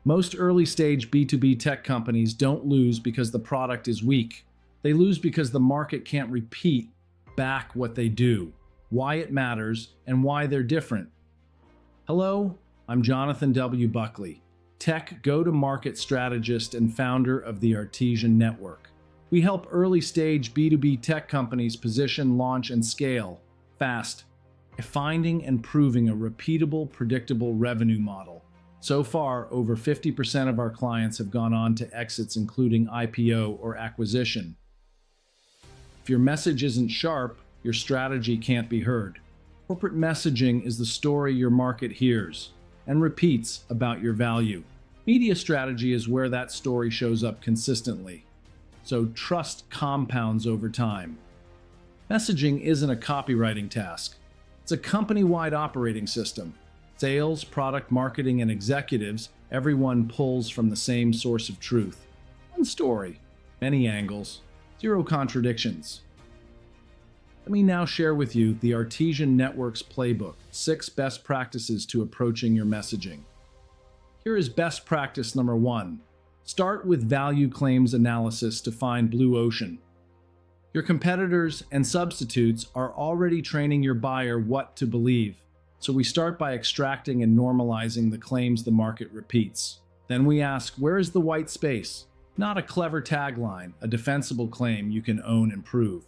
Most early-stage B2B tech companies don't lose because the product is weak. They lose because the market can't repeat back what they do, why it matters, and why they're different. Hello, I'm Jonathan W. Buckley, tech go-to-market strategist and founder of the Artesian Network. We help early-stage B2B tech companies position, launch, and scale fast, finding and proving a repeatable, predictable revenue model. So far, over 50% of our clients have gone on to exits, including IPO or acquisition. If your message isn't sharp, your strategy can't be heard. Corporate messaging is the story your market hears and repeats about your value. Media strategy is where that story shows up consistently. So trust compounds over time. Messaging isn't a copywriting task. It's a company-wide operating system. Sales, product marketing, and executives, everyone pulls from the same source of truth. One story, many angles, zero contradictions. Let me now share with you the Artesian Network's playbook, 6 best practices to approaching your messaging. Here is best practice number 1. Start with value claims analysis to find blue ocean. Your competitors and substitutes are already training your buyer what to believe. So we start by extracting and normalizing the claims the market repeats. Then we ask, where is the white space? Not a clever tagline, a defensible claim you can own and prove.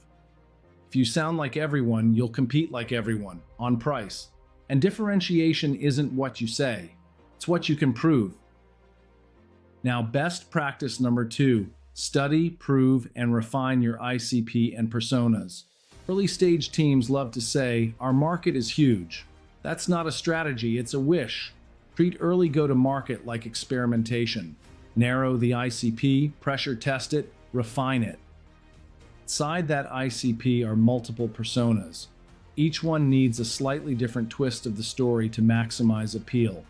If you sound like everyone, you'll compete like everyone, on price. And differentiation isn't what you say, it's what you can prove. Now, best practice number 2, study, prove, and refine your ICP and personas. Early-stage teams love to say, our market is huge. That's not a strategy, it's a wish. Treat early go-to-market like experimentation. Narrow the ICP, pressure test it, refine it. Inside that ICP are multiple personas. Each one needs a slightly different twist of the story to maximize appeal.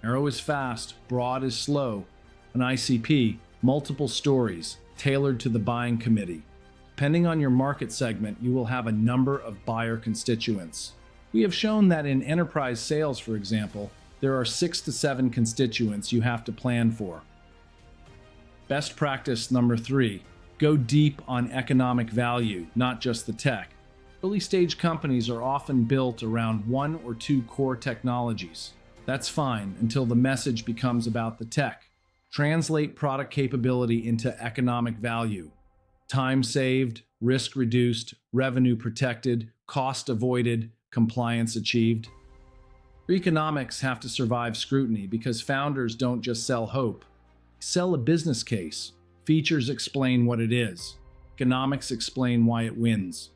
Narrow is fast, broad is slow. An ICP, multiple stories, tailored to the buying committee. Depending on your market segment, you will have a number of buyer constituents. We have shown that in enterprise sales, for example, there are 6 to 7 constituents you have to plan for. Best practice number 3. Go deep on economic value, not just the tech. Early-stage companies are often built around 1 or 2 core technologies. That's fine until the message becomes about the tech. Translate product capability into economic value. Time saved, risk reduced, revenue protected, cost avoided, compliance achieved. Your economics have to survive scrutiny because founders don't just sell hope. They sell a business case. Features explain what it is. Economics explain why it wins.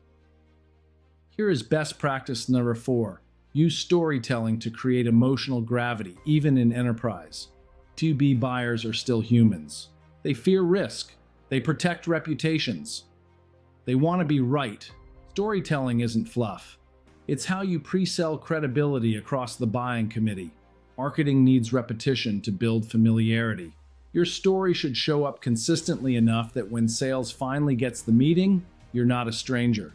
Here is best practice number 4. Use storytelling to create emotional gravity, even in enterprise. B2B buyers are still humans. They fear risk. They protect reputations. They want to be right. Storytelling isn't fluff. It's how you pre-sell credibility across the buying committee. Marketing needs repetition to build familiarity. Your story should show up consistently enough that when sales finally gets the meeting, you're not a stranger.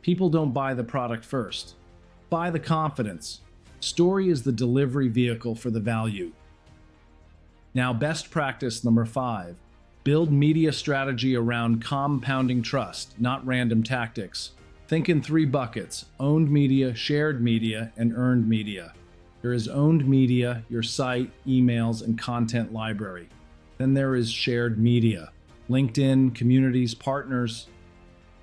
People don't buy the product first. Buy the confidence. Story is the delivery vehicle for the value. Now, best practice number 5. Build media strategy around compounding trust, not random tactics. Think in 3 buckets: owned media, shared media, and earned media. There is owned media, your site, emails, and content library. Then there is shared media, LinkedIn, communities, partners.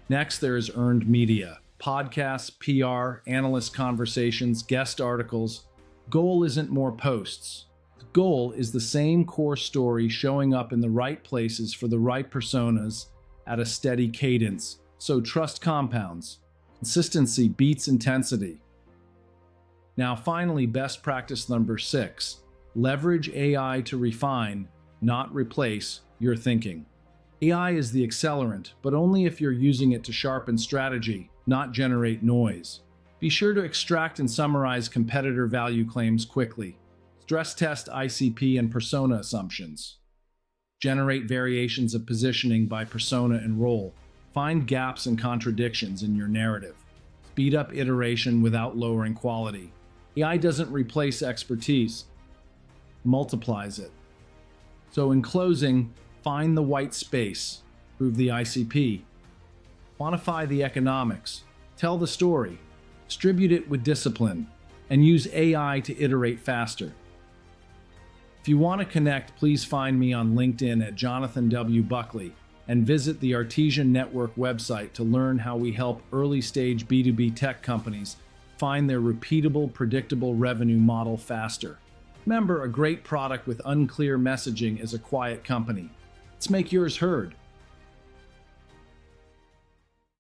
Next, there is earned media, podcasts, PR, analyst conversations, guest articles. Goal isn't more posts. The goal is the same core story showing up in the right places for the right personas at a steady cadence. So trust compounds. Consistency beats intensity. Now, finally, best practice number 6. Leverage AI to refine, not replace, your thinking. AI is the accelerant, but only if you're using it to sharpen strategy, not generate noise. Be sure to extract and summarize competitor value claims quickly. Stress test ICP and persona assumptions. Generate variations of positioning by persona and role. Find gaps and contradictions in your narrative. Speed up iteration without lowering quality. AI doesn't replace expertise, it multiplies it. So in closing, find the white space, prove the ICP, quantify the economics, tell the story, distribute it with discipline, and use AI to iterate faster. If you want to connect, please find me on LinkedIn at Jonathan W. Buckley and visit the Artesian Network website to learn how we help early-stage B2B tech companies find their repeatable, predictable revenue model faster. Remember, a great product with unclear messaging is a quiet company. Let's make yours heard.